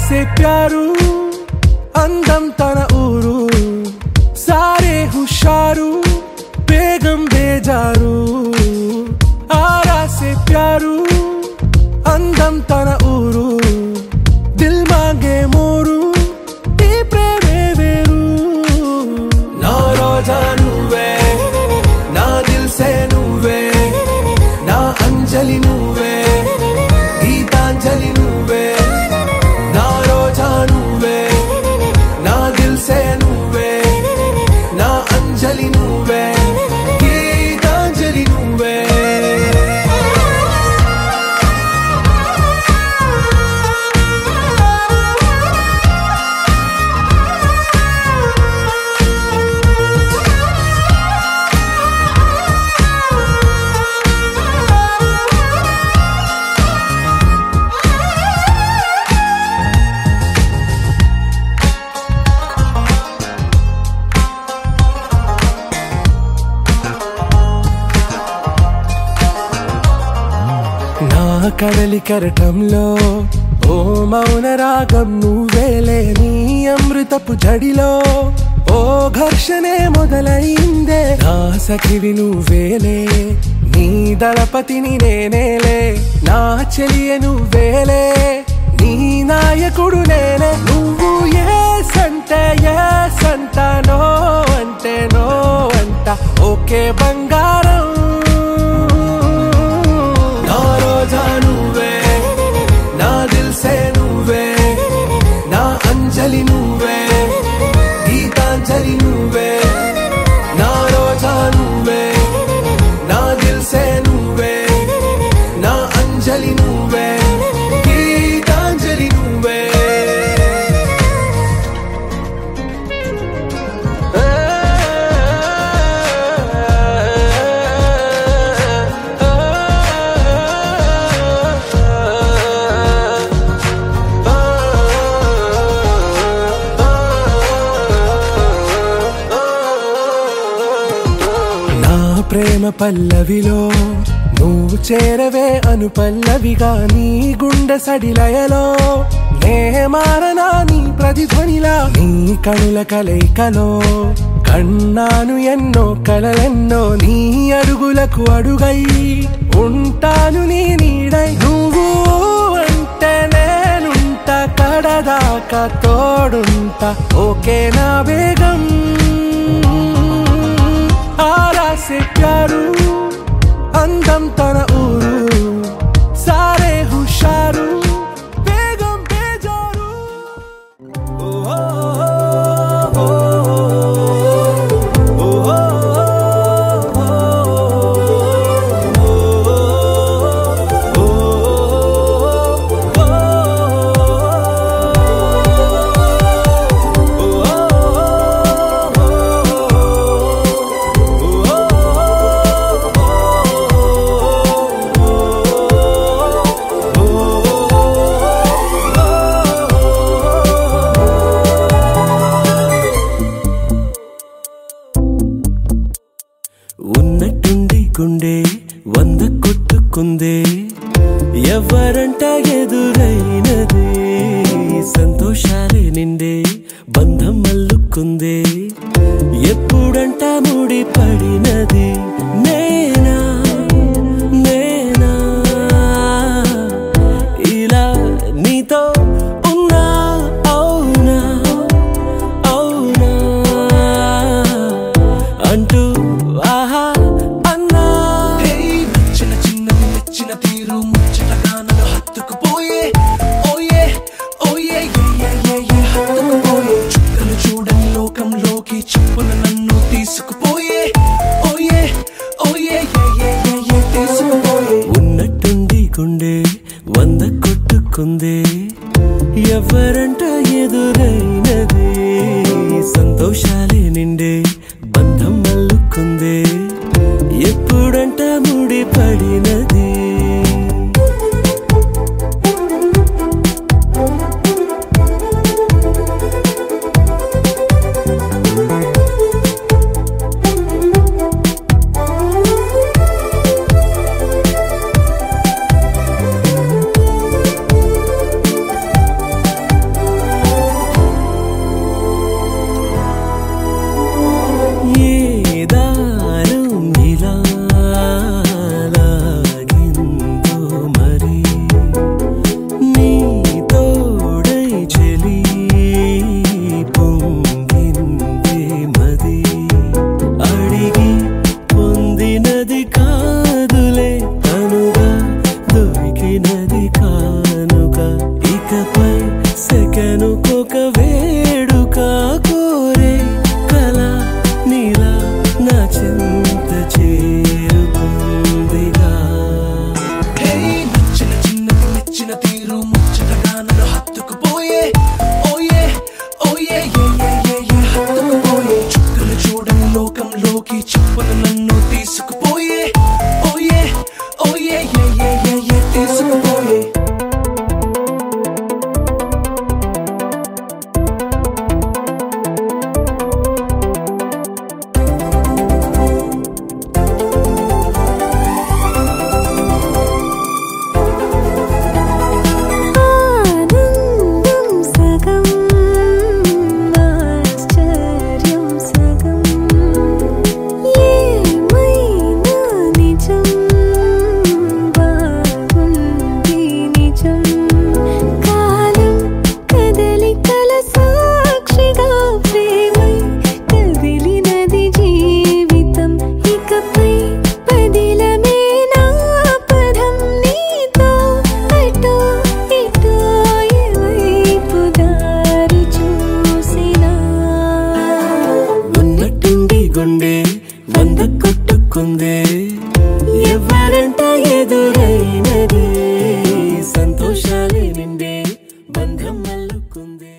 से प्यारू अंदम तना ऊरू सारे हुशारू बेगम बेजारू आरा से प्यारू अंदम तना ऊरू दिल मांगे मोरू टी प्रेमे वेरू ना रोजा नुवे ना दिल से नुवे ना अंजलि नुवे गीतांजलि नुवे ना रोजा नुवे ना दिल से नुवे ना अंजलि नुवे गीतांजलि नुवे కడలి కరటంలో ఓ మౌన రాగం నువ్వేలే నీ అమృతపు జడిలో ఓ ఘర్షణే మొదలైందే నా సఖివి నువ్వేలే నీ దళపతిని నేనేలే నా చెలియ నువ్వేలే నీ నాయకుడు నేనే నువ్వు ఏ సంట నో అంటే నో అంట ఓకే బంగారం नुवे ना दिल से नुवे ना अंजलि नुवे गीतांजलि नुवे ना रोजा नुवे ना दिल से नुवे ना अंजलि नुवे गीतांजलि नुवे ప్రేమ పల్లవిలో నువ్వు చేరవే అను పల్లవిగా నీ గుండె సడిలయలో నే మారనా నీ ప్రతిధ్వనిలా నీ కనుల కలయికలో కన్నాను ఎన్నో కలలెన్నో నీ అడుగులకు అడుగై ఉంటాను నీ నీడై నువ్వు అంటే నేనుంట కడదాకా తోడుంటా ఓకే నా బేగం आरा से प्यारू अंदम तना ऊरू सारे हुशारू बेगम बेजारू ఉన్నట్టుండి గుండె వంద కొట్టుకుందే ఎవరంట ఎదురైనదే సంతోషాలే నిండే బంధం మల్లుకుందే ఎప్పుడంట ముడి పడినది నేనా నేనా ఇలా నీతో ఉన్నా అవునా అవునా అంటూ చుక్కలు చూడని లోకంలోకి చెప్పులు నన్ను తీసుకుపోయే గుండె వంద కొట్టుకుందే ఎవరంట ఎదురైనదే సంతోషాలే నిండే బంధం అల్లుకుందే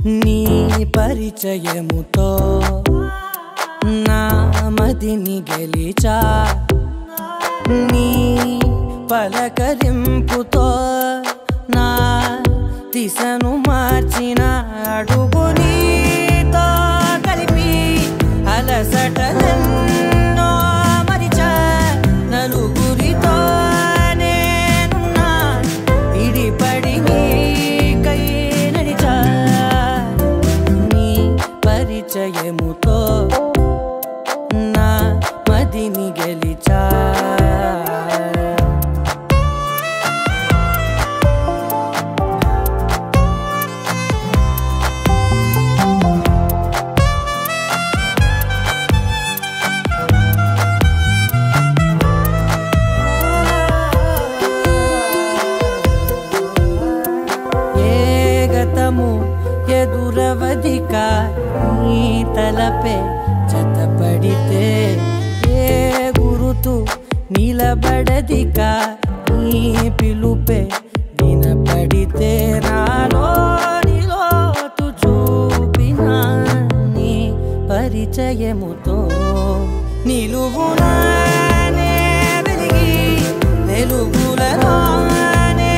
నీ పరిచయముతో నా మదిని గెలిచా నీ పలకరింపుతో నా దిశను మార్చిన అడుగు నీతో కలిపి అలసటలెన్నో మరిచా నలుగురితో నేనున్నా ఇడిపడి నీకై నడిచా నీ పరిచయముతో నా మదిని గెలిచా ఎదురవధిక నీ తలపే జతపడితే ఏ గురుతు నిలబడదిక నీ పిలుపే వినపడితే నాలో నిలోతు చూపిన నీ పరిచయముతో నిలువునానే వెలిగి వెలుగులలోనే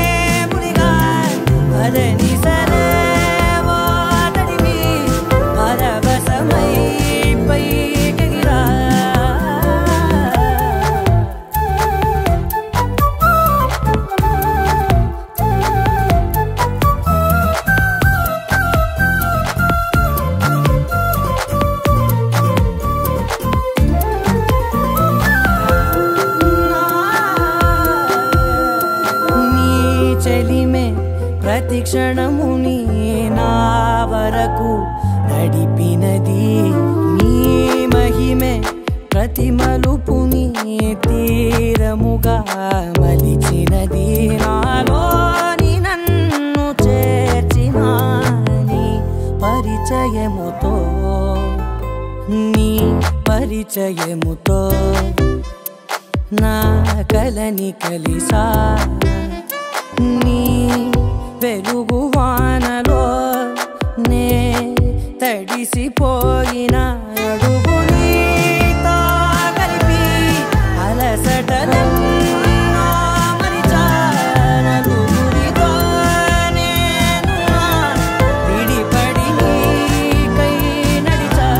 మునిగా అదని సరే ప్రతి క్షణముని నా వరకు నడిపినది నీ మహిమే ప్రతి మలుపుని తీరముగా మలిచినది నాలోని నన్ను చేర్చిన నీ పరిచయముతో నీ పరిచయముతో నా కలని కలిసా నీ వెలుగు వానలో నే తడిసిపోయిన అడుగు నీతో కలిపి అలసటలెన్నో మరిచా నలుగురితో నేనున్నా విడిపడి నీకై నడిచా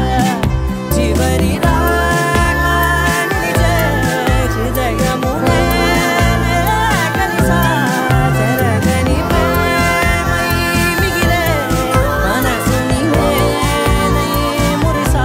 చివరి దాకా నిలిచే హృదయము కలిసా జరగని ప్రేమై మిగిలే మనసుని నేనై మురిసా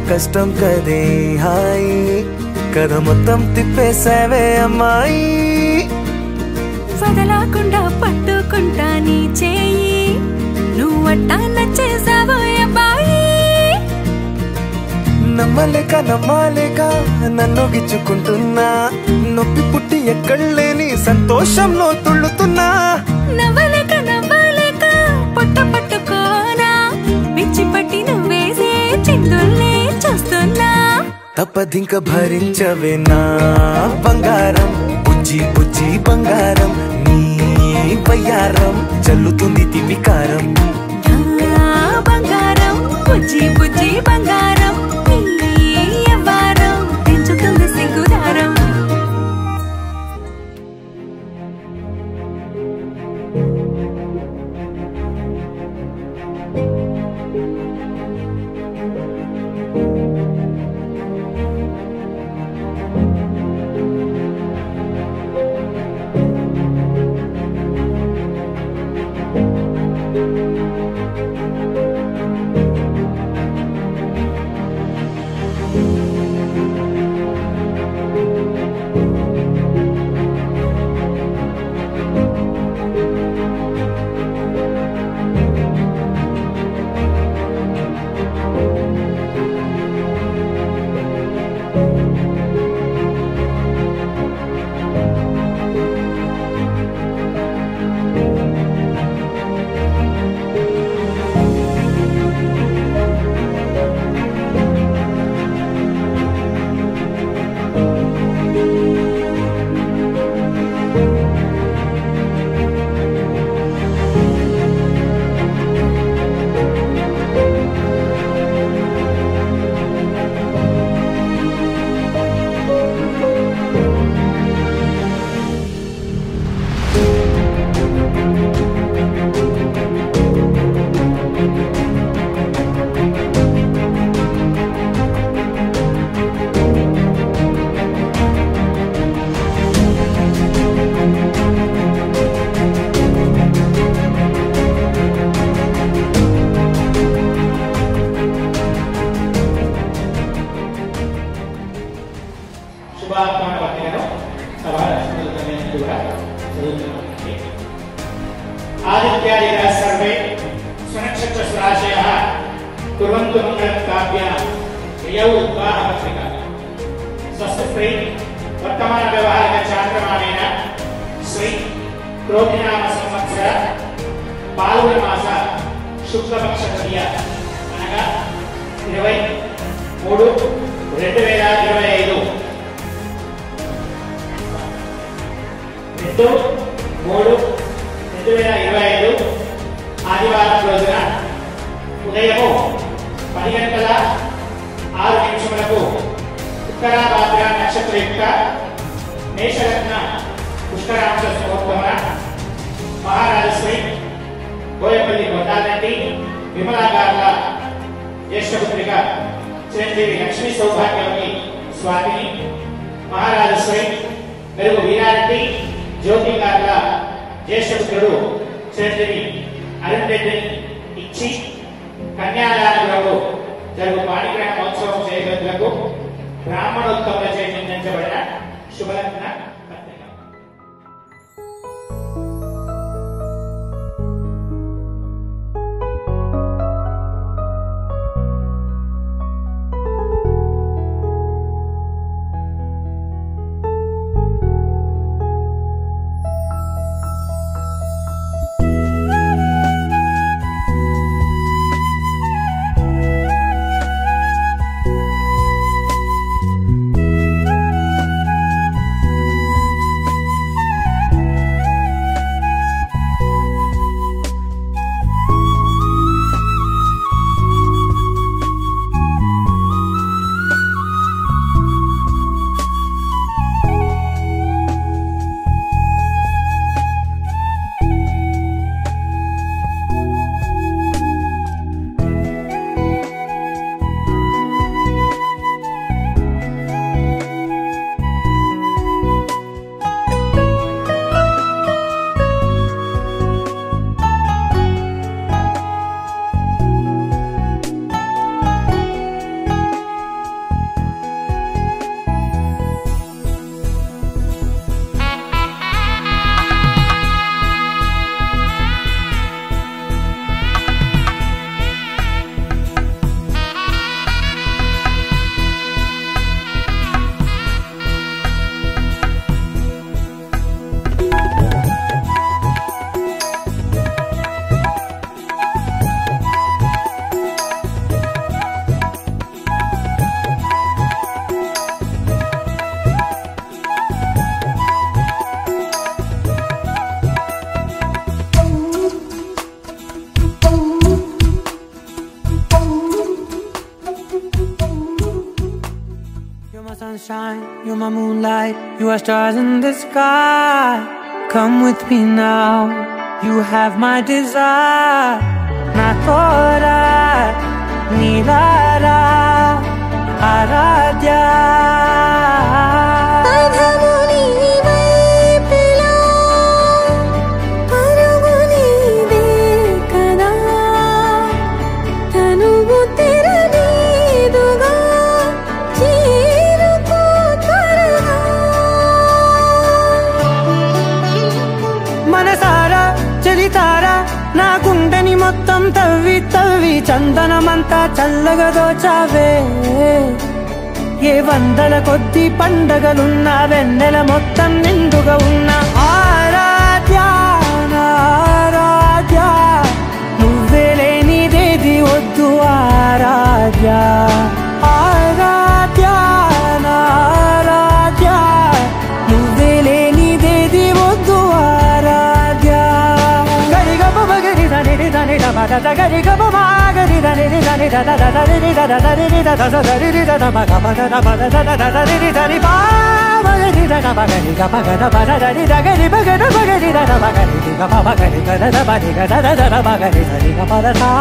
కష్టం కదే హాయి కథ మొత్తం తిప్పేసావే అమ్మాయి వదలకుండా పట్టుకుంటా నీ చేయి నువ్వట్టా నచ్చేసావో అబ్బాయి నమ్మలేక నన్ను గిచ్చుకుంటున్నా నొప్పి పుట్టి ఎక్కడలేని సంతోషంలో తుళ్ళుతున్నా నవ్వలేక పొట్ట పట్టుకోనా పిచ్చి పట్టి నువ్వేసే చిందుల్ని చూస్తున్నా తప్పదింక భరించవే నా బంగారం బుజ్జి బుజ్జి బంగారం నీ వయ్యారం చల్లుతుంది తిమికారం బంగారం బుజ్జి బుజ్జి బంగారం నీ యవ్వారం పెంచుతుంది సిగ్గుదారం आदित्यादिकः सर्वे सुनक्षत्रस्राशयः कुर्वन्तु मङ्गलं काव्यां प्रियौ विवाहपत्रिका स्वस्ति वर्तमानव्यवहारिकचान्द्रमानेन श्री क्रोधिनाम संवत्सर पाल्गुणमास शुक्लपक्षतृतीय అనగా 23/2025 2025 ఆదివారం రోజున ఉదయము 10:06 ఉత్తరాభాద్ర నక్షత్రయుక్త మేషలగ్న పుష్కరాంశ ముహూర్తమున మహారాజశ్రీ బోయపల్లి గొడ్డాలంటి విమలాగారుల జ్యేష్ఠపుత్రిక చిరంజీవి లక్ష్మీ సౌభాగ్యవతి స్వాతిని మహారాజశ్రీ మెరుగు వీరారెడ్డి జ్యోతి గారుల జ్యేష్ఠపుత్రుడు చిరంజీవి అరుణ్ రెడ్డిని ఇచ్చి కన్యాదానంలో జరుగు పాణిగ్రహణ మహోత్సవం చేయబడుటకు బ్రాహ్మణోత్తములచే నిర్ణయించబడిన శుభలగ్న పత్రిక. sunshine, you're my moonlight, you are stars in the sky. Come with me now, you have my desire. Na tora, nilara, aradhya. నా గుండెని మొత్తం తవ్వి తవ్వి చందనమంతా చల్లగా దోచావే. ఏ వందల కొద్ది పండగలున్నా వెన్నెల మొత్తం నిండుగా ఉన్న ఆరాధ్య ఆరాధ్య, నువ్వే లేనిదేది వద్దు ఆరాధ్య ఆరాధ్య ఆరాధ్య, నువ్వే లేనిదేది వద్దు ఆరాధ్య. గరి గమ గరి దని దని ద ద ద రి ద ద ద రి ద ద ద రి ద ద మ గ మ ద ద మ ద ద ద ద రి ద ని పా మ రి ద గ మ గ రి గ మ గ ద మ ద రి ద గ రి మ గ ద మ గ రి ద ద మ గ రి గ మ మ గ రి గ ద ద మ రి గ ద ద ద మ గ రి ద రి గ మ ద సా.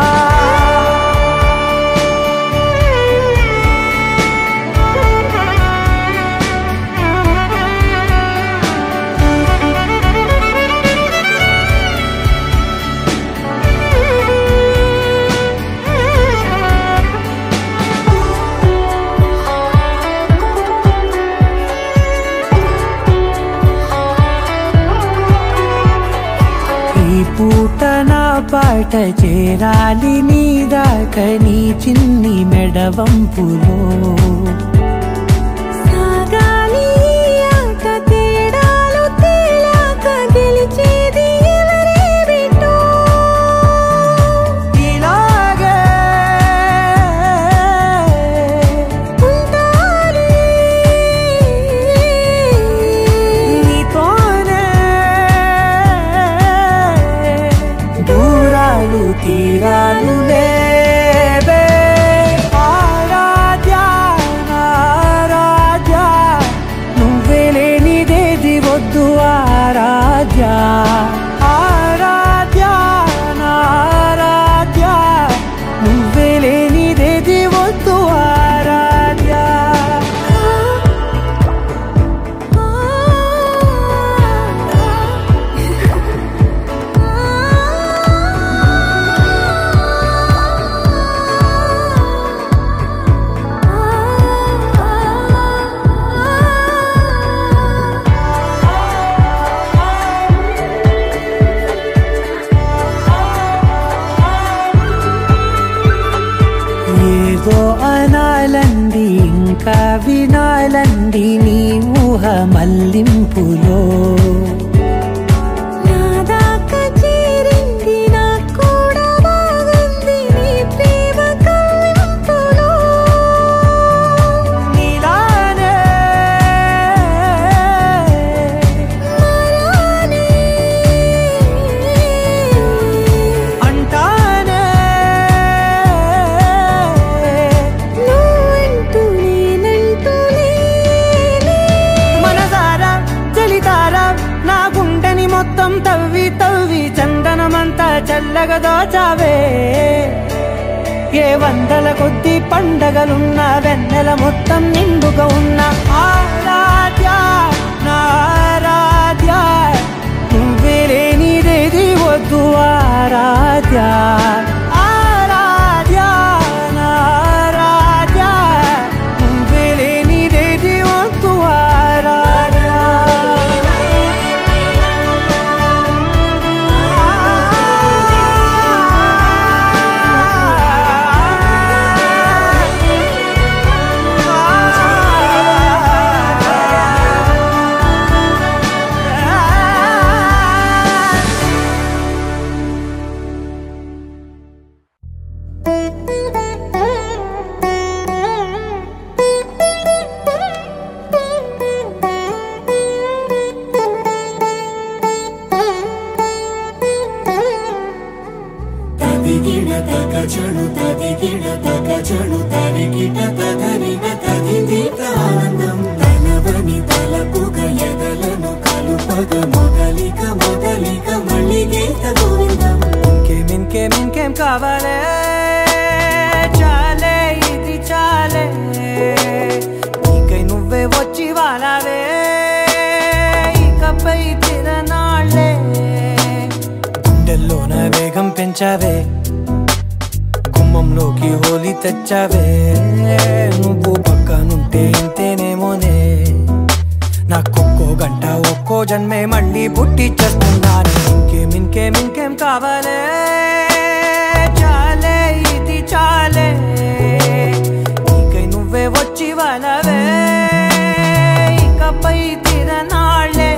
పూట నా పాట చేరాలి నీ దాక నీ చిన్ని మెడవంపులో. సాగాలి ఆట తేడాలు తేలాక గెలిచేది ఎవరే బిడ్డో. ఇలాగే ఉంటాలి నీతోనే, దూరాలు తీరాలు లేవే. ఆరాధ్య ఆరాధ్య, నువ్వే లేనిదేది వద్దు ఆరాధ్య ఆరాధ్య ఆరాధ్య, నువ్వే లేనిదేది వద్దు ఆరాధ్య. ఏదో అనాలండి ఇంకా వినాలండి నీ ఊహ మల్లింపులో. నాదాకా చేరింది నాకు కూడా బాగుంది నీ ప్రేమ కవ్వింపులో. నీలానే మరానే అంటానే, నువ్వంటూ నేనంటూ లేనే. మనసారా చలితారా నా గుండెని మొత్తం తవ్వి తవ్వి చందనమంతా చల్లగా దోచావే. ఏ వందల కొద్ది పండగలున్న వెన్నెల మొత్తం నిండుగా ఉన్న ఆరాధ్య నా ఆరాధ్య, నువ్వే లేనిదేది వద్దు ఆరాధ్య ఆరాధ్య నా ఆరాధ్య, నువ్వే లేనిదేది వద్దు ఆరాధ్య. చణు తది గిడ తగ చణు తరి గిట తదరిన తది దీత ఆనందం. కలుపగ మొదలిక మొదలిక మళ్ళీ గీత గోవిందం ఇంకేం కావాలే చాలే ఇది చాలే నీకై నువ్వే వచ్చి వాలావే ఇకపై తిరనాళ్ళే గుండెల్లోన వేగం పెంచావే గుమ్మంలోకి హోలీ తెచ్చావే నువ్వు పక్కనుంటే ఇంతేనేమోనే నాకొక్కో గంట ఒక్కో జన్మే మళ్ళీ పుట్టి చేస్తున్నాను ఇంకేం కావాలే చాలే ఇది చాలే నీకై నువ్వే వచ్చి వాలవే ఇకపై తిరనాళ్ళే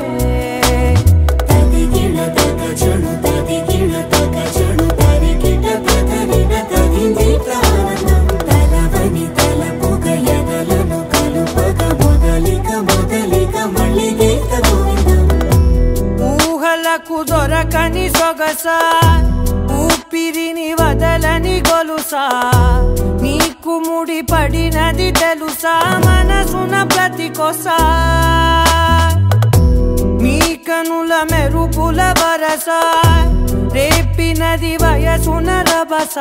తదిగిణ తగ చెడు తదిగిణ తగ చెడు తరికిట తదరిన తదింది ప్రాణం తలవని తలపుగ ఎదలను కలుపగ మొదలిక మొదలిక మళ్ళీ గీత గోవిందం ఊహలకు దొరకని సొగసా ఊపిరిని వదలని గొలుసా నీకు ముడి పడినది తెలుసా మనసున ప్రతి కొసా నీ కనుల మెరుపుల వరస రేపినది వయసున రభస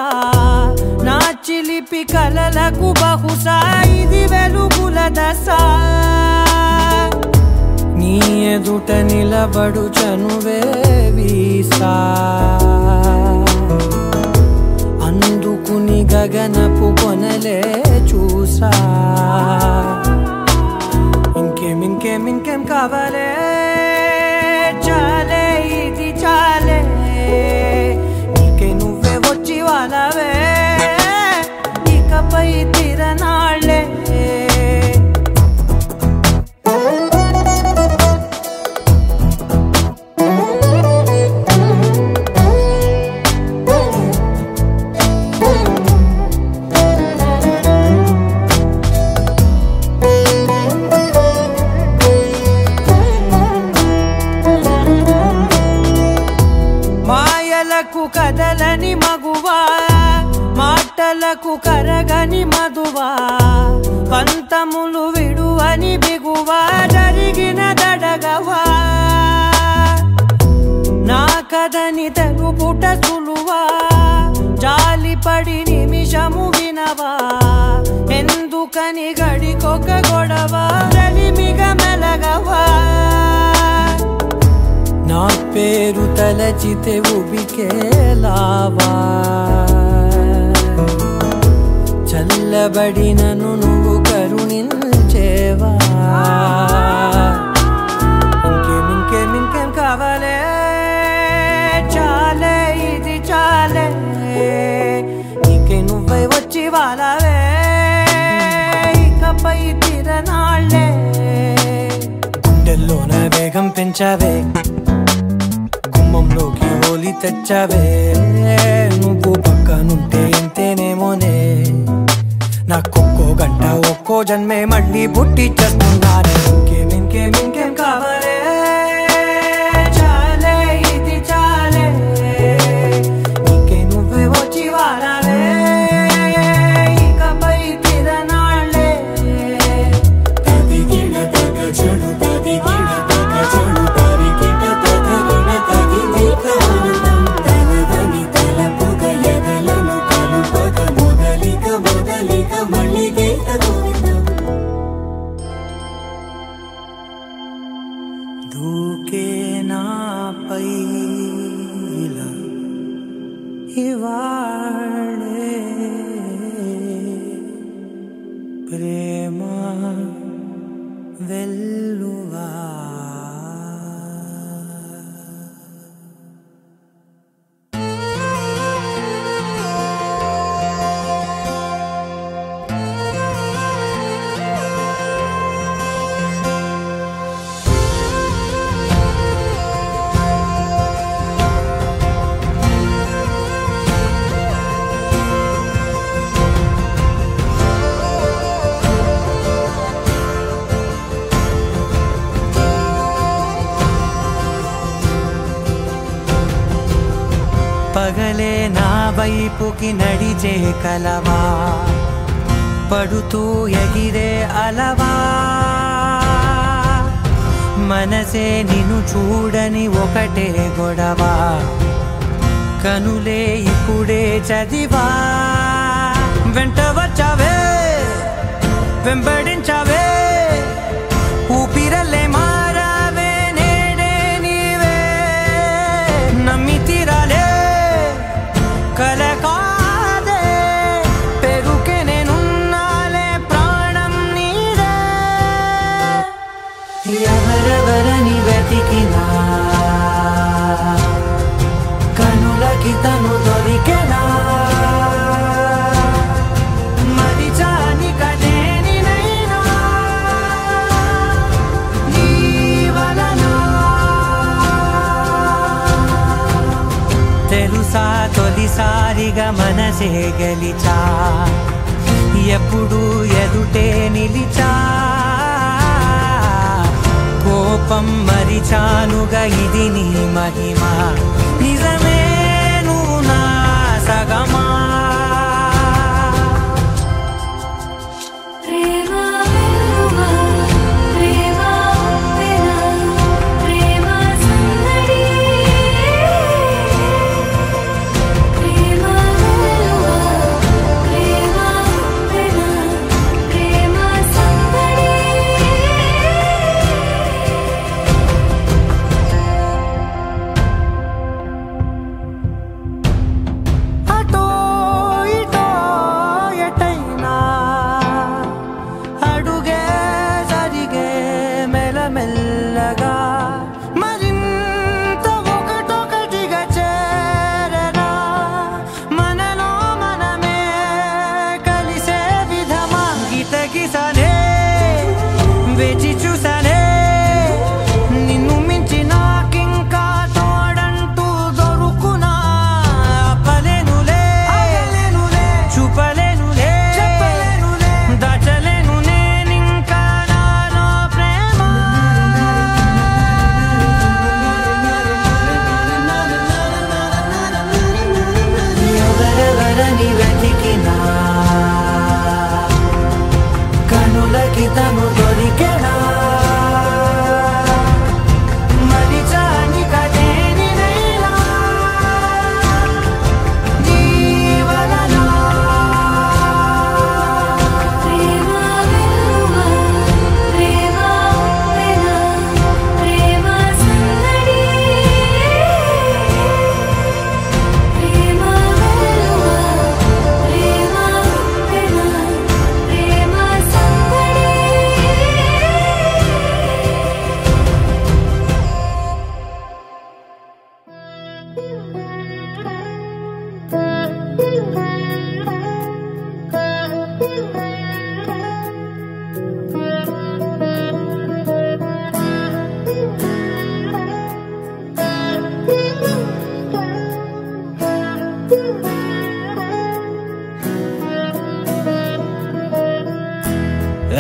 నా చిలిపి కలలకు బహుశా ఇది వెలుగుల దశ నీ ఎదుట నిలబడు చనువే వీసా అందుకుని గగనపు కొనలే చూసా ఇంకేం కావాలే చాలే ఇది చాలే నీకే నువ్వే వచ్చి వాలవే ఇకపై తిరనాళ్ళే కదలని మగువా మాటలకు కరగని మధువా పంతములు విడువని బిగువా జరిగిన దడగవా నా కదని తెలుపుట సులువా జాలిపడి నిమిషము వినవా ఎందుకని గడికొక గొడవ రలిమిగ మెలగవా నా పేరు తలచితే ఉబికేలావా చల్లబడినను నువ్వు కరుణించేవా ఇంకేం కావాలే చాలే ఇది చాలే నీకే నువ్వే వచ్చి వాలవే ఇకపై తిరనాళ్ళే గుండెల్లోన వేగం పెంచావే గుమ్మంలోకి హోలీ తెచ్చావే నువ్వు పక్కనుంటే ఇంతేనేమోనే నాకొక్కో గంట ఒక్కో జన్మే మళ్ళీ పుట్టి చేస్తున్నాను ఇంకేం కావాలే చాలే ఇది చాలే నీకే నువ్వే వచ్చి వాలవే ఇకపై తిరనాళ్ళే తదిగిణ తగ చెడు తదిగిణ తగ చెడు తరికిట తదరిన తదింది ప్రాణం తలవని తలపుగ ఎదలను కలుపగ మొదలిక మొదలిక మళ్ళీ గీత గోవిందం దూకే నాపై ఇలా ఇవాళే ప్రేమ వెల్లువా పగలే నా వైపుకి నడిచే కలవా పడుతూ ఎగిరే అలవా మనసే నిన్ను చూడని ఒకటే గొడవ కనులే ఇప్పుడే చదివా వెంట వచ్చావే వెంబడించావే ఊపిరల్లే మారావే నేడే నీవే నమ్మి తీరాలే కల కాదే పెరుకే నేనున్నాలే ప్రాణం నీదే ఎవరెవరని వెతికినా కనులకి తను దొరికెనా మరిచాని కదేనినైనా నీ వలన తెలుసా తొలిసారిగా మనసే గెలిచా ఎప్పుడు ఎదుటే నిలిచా కోపం మరిచానుగా ఇది నీ మహిమ నిజమే నువ్వు నా సగమా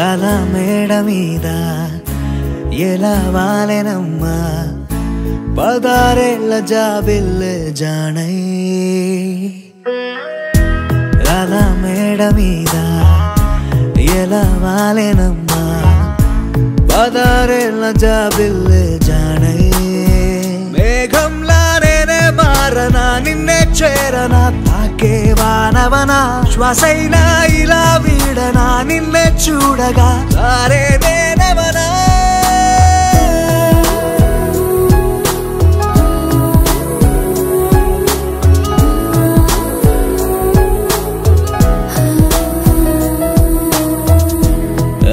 అలా మేడ మీద ఎలా వాలెనమ్మా 16 జాబిల్లే జానై అలా మేడ మీద ఎలా వాలెనమ్మా 16 జాబిల్లే జానై మేఘంలా నేనే మారనా నిన్నే చేరనా తాకే వానవనా శ్వాసైనా ఇలా వీడనా నిన్నే చూడగా సారే నేనవనా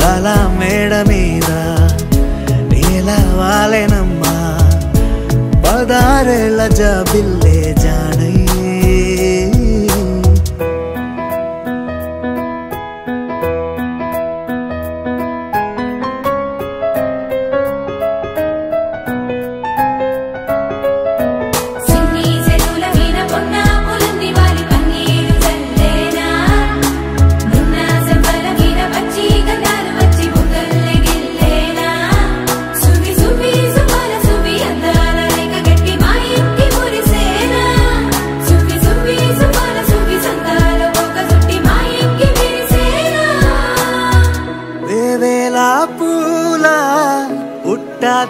అలా మేడ మీద ఎలా వాలెనమ్మా 16 జాబిల్లే జానై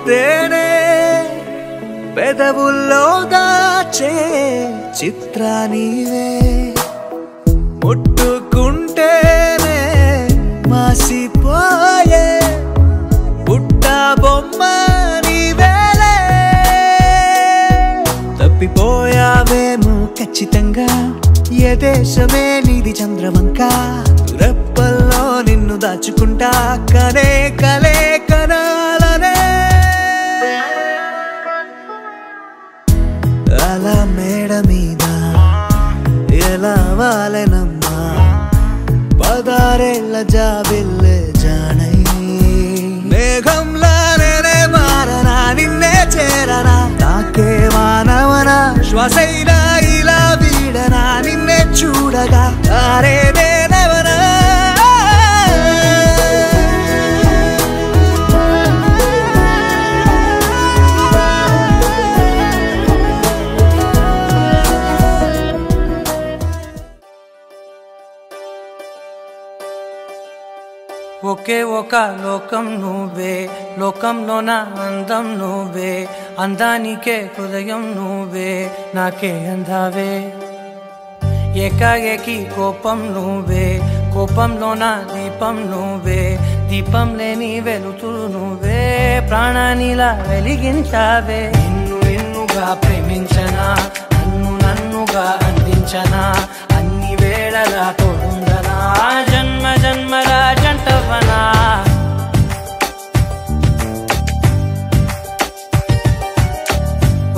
చూస్తేనే పెదవుల్లో దాచే చిత్ర నీవే ముట్టుకుంటేనే మాసిపోయే పుట్ట బొమ్మ నీవేలే తప్పిపోయావేమో ఖచ్చితంగా ఏ దేశమే నీది చంద్రవంక రెప్పల్లో నిన్ను దాచుకుంటా కనే కలే కనాలనే అలా మేడ మీద ఎలా వాలెనమ్మా పదారేళ్ళ జాబిల్లే జానై మేఘంలా నేనే మారనా నిన్నే చేరనా తాకే వానవనా శ్వాసైనా ఇలా వీడనా నిన్నే చూడగా తారేదేనవనా ఒకే ఒక లోకం నువ్వే లోకంలోన అందం నువ్వే అందానికే హృదయం నువ్వే నాకే అందావే ఏకాఏకి కోపం నువ్వే కోపంలోన దీపం నువ్వే దీపం లేని వెలుతురు నువ్వే ప్రాణానిలా వెలిగించావే నిన్ను నిన్నుగా ప్రేమించనా నన్నుగా అందించనా అన్ని వేళలా తోడుందనా జన్మ జన్మల జంటవనా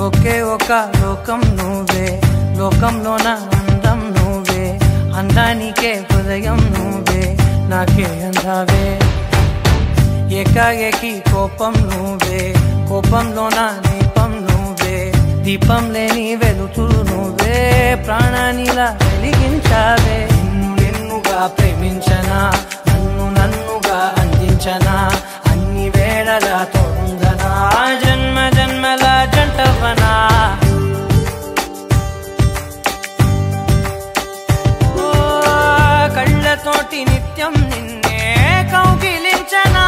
ఒకే ఒక లోకం నువ్వే లోకంలోన అందం నువ్వే అందానికే హృదయం నువ్వే నాకే అందావే ఏకాఏకి కోపం నువ్వే కోపంలోన దీపం నువ్వే దీపం లేని వెలుతురు నువ్వే ప్రాణానిలా వెలిగించావే నిన్ను నిన్నుగా ప్రేమించనా నన్నుగా అందించనా అన్ని వేళలా తోడుందనా జన్మ జన్మల జంటవనా కళ్ళతోటి నిత్యం నిన్నే కౌగిలించనా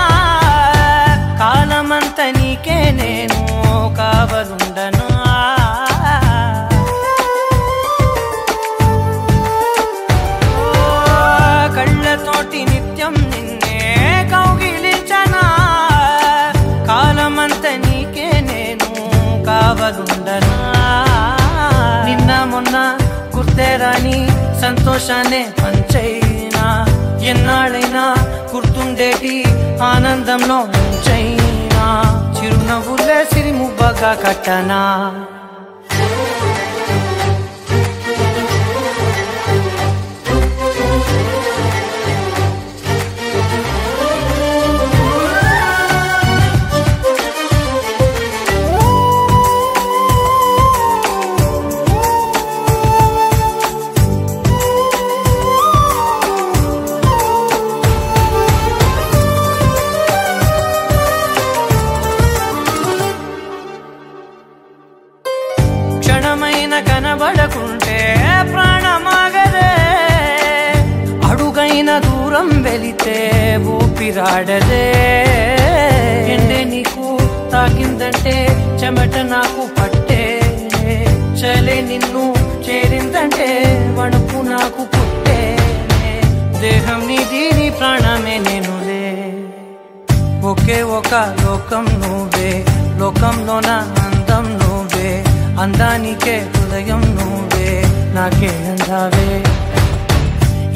కాలమంత నీకే నేను కావలుండను కళ్ళతోటి నిత్యం నిన్నే కౌగిలించనా కాలమంత నీకే నేను కావలుండనా నిన్న మొన్న గుర్తేరాని సంతోషాన్ని పంచైనా ఎన్నాళ్ళైనా గుర్తుండేటి ఆనందంలో ముంచైనా చిరునవ్వులే సిరిముబ్బగా కట్టనా కనబడకుంటే ప్రాణమాగదే అడుగైన దూరం వెళితే ఊపిరాడదే ఎండే నీకు తాకిందంటే చెమట నాకు పట్టే చలే నిన్ను చేరిందంటే వణుకు నాకు పుట్టే దేహం నీది నీ ప్రాణమే నేనులే ఒకే ఒక లోకం నువ్వే లోకంలోన అందం నువ్వే అందానికే హృదయం నువ్వే నాకే అందావే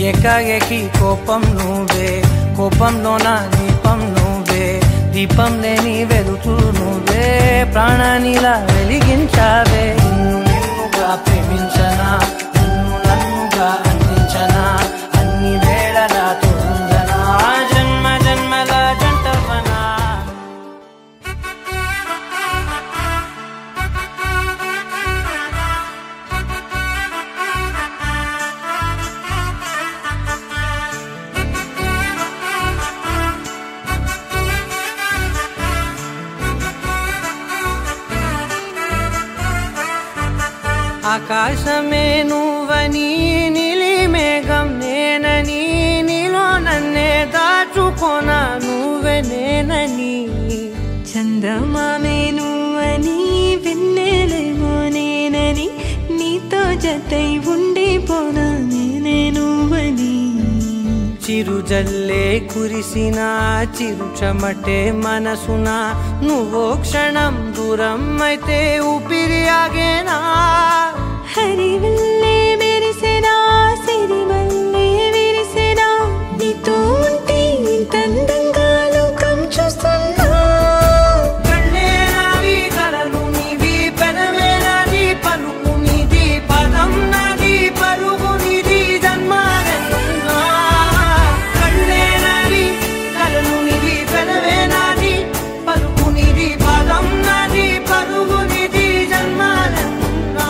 ఏకాఏకి కోపం నువ్వే కోపంలోన దీపం నువ్వే దీపం లేని వెలుతురు నువ్వే ప్రాణానిలా వెలిగించావే నిన్ను నిన్నుగా ప్రేమించనా నన్నుగా అందించనా అన్ని వేళలా తోడుందనా జన్మ జన్మల జంటవనా ఆకాశమే నువ్వని నీలి మేఘం నేనని నీలో నన్నే దాచుకోనా నువ్వే నేనని చందమామే నువ్వని వెన్నెలేమో నేనని నీతో జతై ఉండిపోనా నేనే నువ్వని చిరుజల్లే కురిసిన చిరు చెమటే మనసున నువ్వో క్షణం దూరం అయితే ఊపిరి ఆగేనా హరివల్లే మెరిసెనా సిరివల్లే విరిసెనా నీతో ఉంటే ఇంతందంగా లోకం చూస్తున్నా కళ్ళే నావి కలలు నీవి పెదవే నాది పలుకు నీది పదం నాది పరుగు నీది జన్మాలెన్నున్నా కళ్ళే నావి కలలు నీవి పెదవే నాది పలుకు నీది పదం నాది పరుగు నీది జన్మాలెన్నున్నా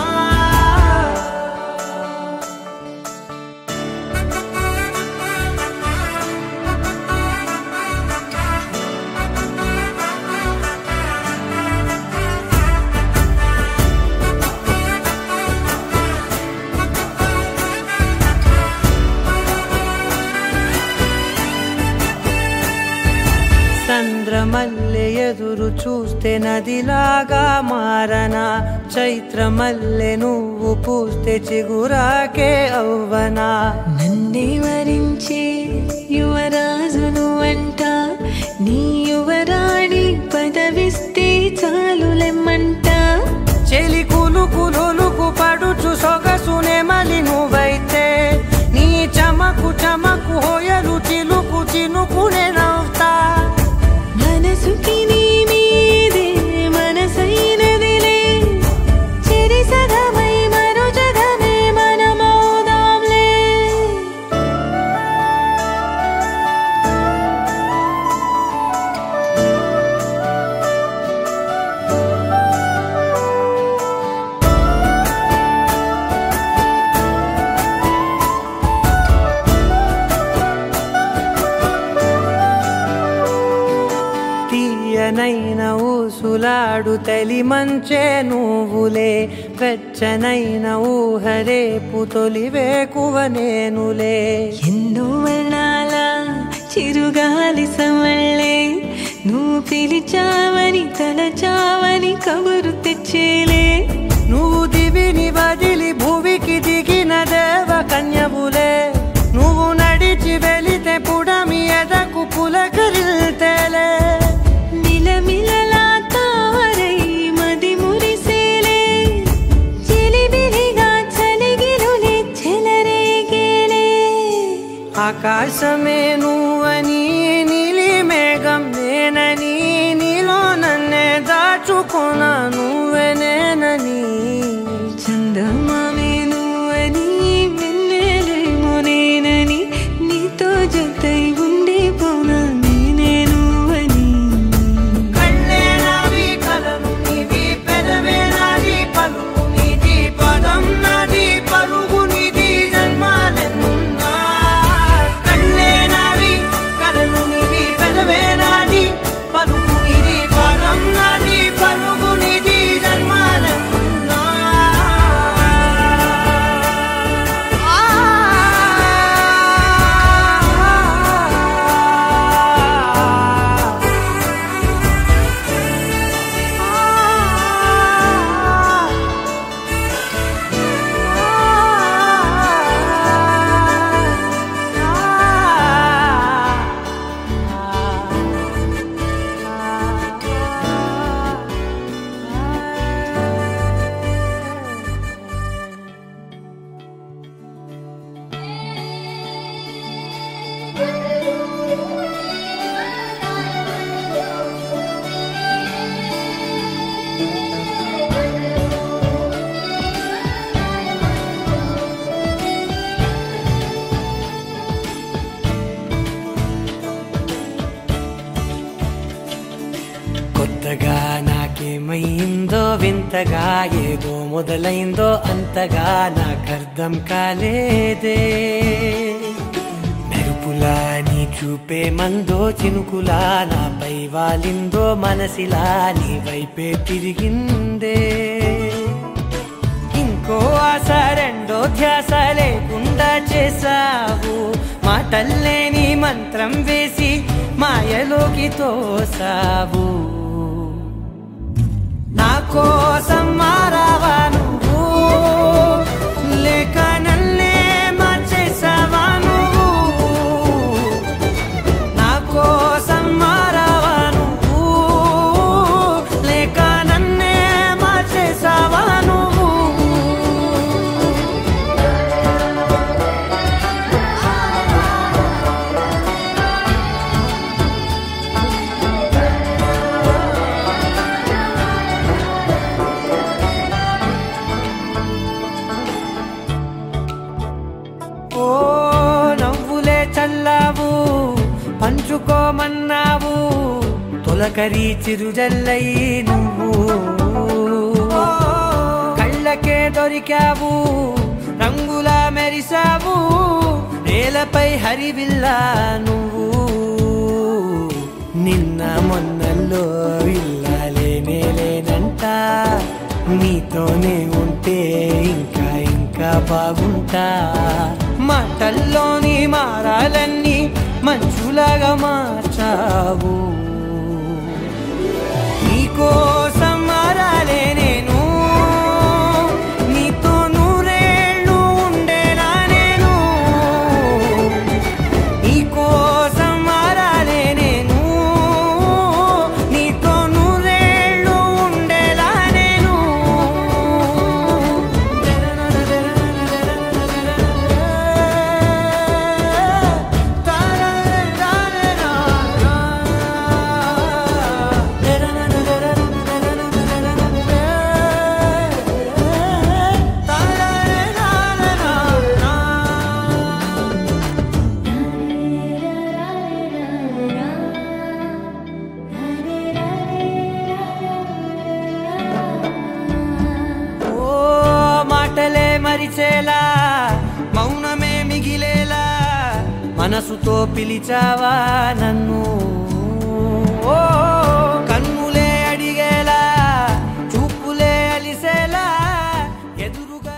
చంద్రమల్లె ఎదురు చూస్తే నదిలాగా మారనా చైత్రమల్లె నువ్వు పూస్తే చిగురాకే అవ్వనా నన్నే వరించే యువరాజును అంట నీ యువరాణి పదవిస్తే చాలులెమ్మంట చెలి కులుకు పడుచు సొగసునే మలి నువ్వైతే నీ చమకు చమకు హోయలు చిలుకు చినుకునే నవ్వుతా మనసుకి నీ మీదే మనసైనదిలే చెరి సగమై మరో జగమే మనమౌదాంలే తీయనైన ఊసులాడు తలి మంచే నువ్వులే వెచ్చనైన ఊహరేపు తొలి వేకువ నేనులే ఎన్నో వర్ణాల చిరుగాలి సమళ్ళే నువ్వు పిలిచావని తలచావని కబురు తెచ్చేలే నువ్వు దివిని వదిలి భూమికి దిగిన దేవ కన్యవులే నువ్వు నడిచి వెళితే పుడమి ఎదకు పులకరిల్తేలే మిలమిలలా తారై మది మురిసేలే చిలిబిలిగా చలిగిలులే చెలరేగేలే ఆకాశమే నువ్వని నీలి మేఘం నేనని నీలో నన్నే దాచుకున్న నువ్వే నేనని చందమామే నువ్వని వెన్నెలేమో నేనని నీతో జతై ఉండిపోనా నేనే నువ్వని కళ్ళే నావి కలలు నీవి పెదవే నాది పలుకు నీది పదం నాది పరుగు నీది జన్మాలెన్నున్నా కళ్ళే నావి కలలు నీవి పెదవే నాది పలుకు నీది పదం నాది పరుగు నీది జన్మాలెన్నున్నా కొత్తగా నాకేమైందో వింతగా ఏదో మొదలైందో అంతగా నాకర్థం కాలేదే మెరుపులా నీ చూపే మందో చినుకులా నాపై వాలిందో మనసిలా నీ వైపే తిరిగిందే ఇంకో ఆశ రెండో ధ్యాస లేకుండా చేసావు మాటల్లేని మంత్రం వేసి మాయలోకి తోసావు తొలకరి చిరుజల్లై నువ్వు కళ్ళకే దొరికావు రంగుల మెరిసావు నేలపై హరివిల్లా నువ్వు నిన్న మొన్నల్లో ఇల్లాలేనే లేనంట నీతోనే ఉంటే ఇంకా ఇంకా బాగుంటా మాటల్లోని మారాలన్నీ మంచులాగా మార్చావు నీకోసం మారాలే నేను నీతో నూరేళ్ళు ఉండేనా నేను నీకోసం మారాలే నేను నీతో నూరేళ్ళు ఉండేలా నేను మాటలే మరిచేలా మౌనమే మిగిలేలా మనసుతో పిలిచావా నన్ను ఓ కన్నులే అడిగేలా చూపులే అలిసేలా ఎదురుగా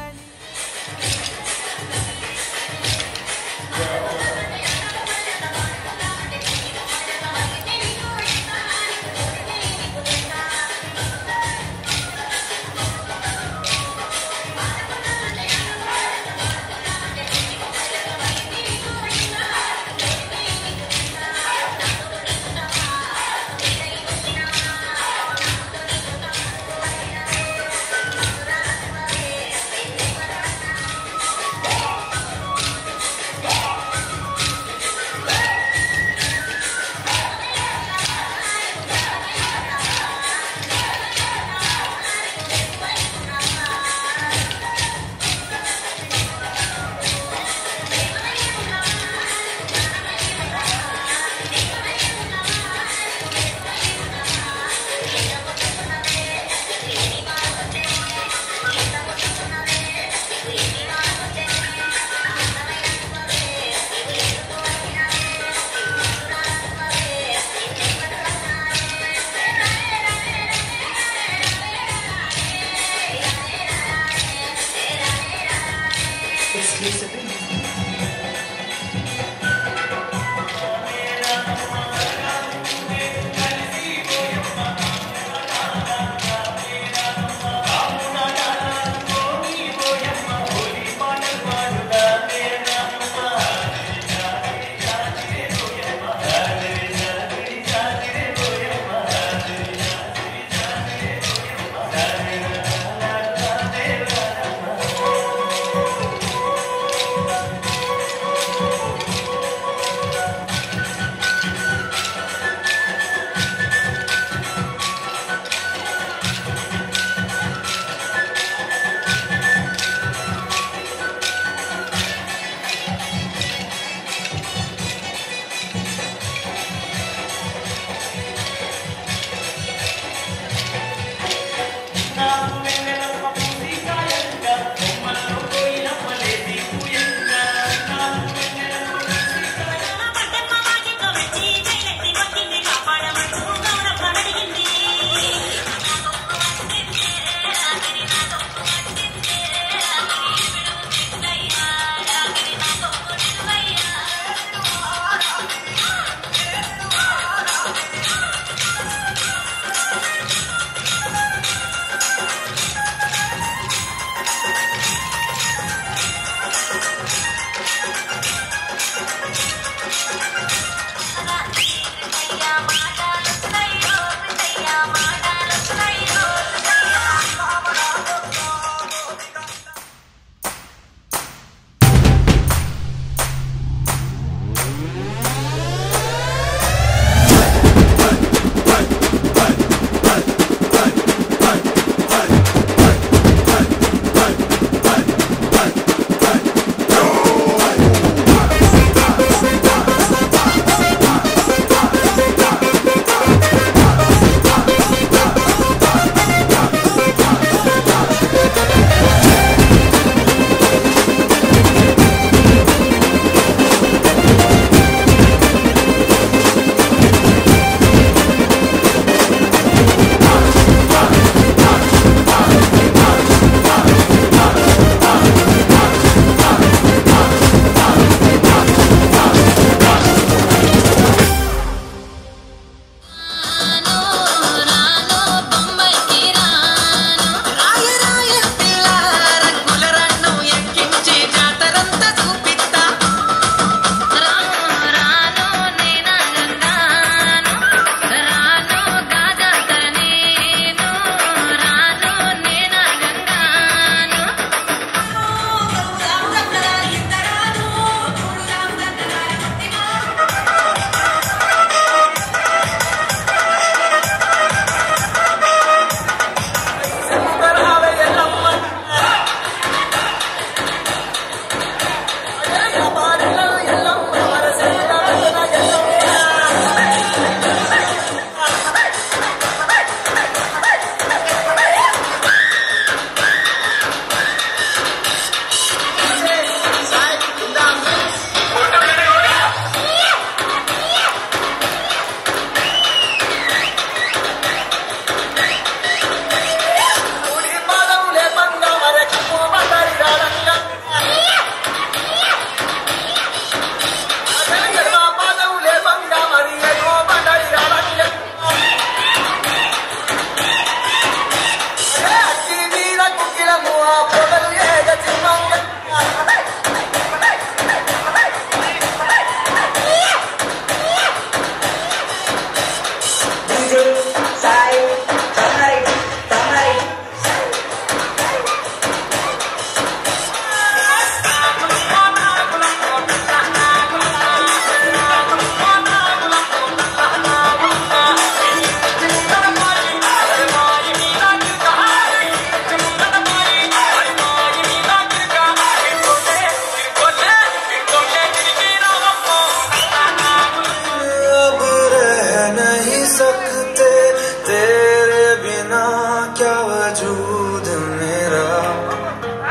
वजूद मेरा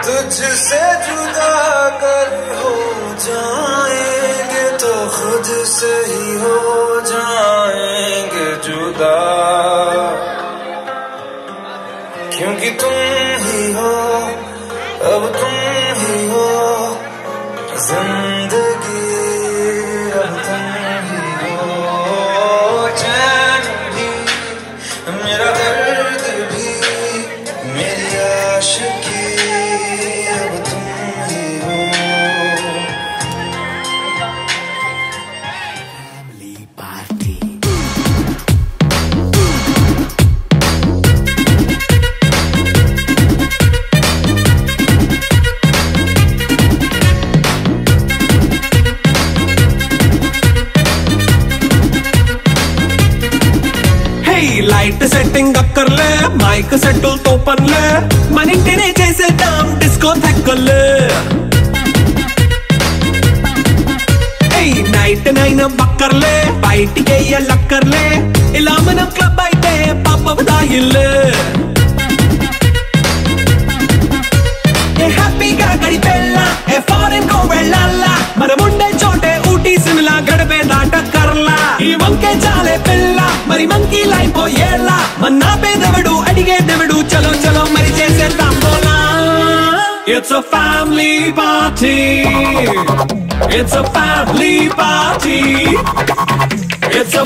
तुझसे जुदा कर हो जाएंगे तो खुद से ही हो जाएंगे जुदा क्योंकि तुम ही हो अब तुम ही हो जिंदगी अब तुम ही हो चैन भी मेरा दर्द भी मेरी आशिकी अब तुम ही हो फैमिली पार्टी లైట్ సెట్టింగ్ అక్కర్లే మైక్ సెట్టుల్ తో పనిలే మన ఇంటినే చేసేద్దాం డిస్కో థెక్కలే నైట్ నైన్ బక్కర్లే బయటికి వెయ్యక్కర్లే ఇలా మనం క్లబ్ అయితే పాప దాయిల్లే హ్యాపీగా గడిపెళ్ళా ఏ ఫారెన్ కో వెళ్ళాలా మనం ఉండే చోటే ఊటీ సిమ్లా గడిపే దాటక్కర్లా ఈ వంకే చాలే పిల్ల మరి మంకీ లైపోయేలా మన్నా పేదవడు అడిగేదెవడు చలో చలో మరి చేసేద్దాం బోలా It's a family party It's a family party It's a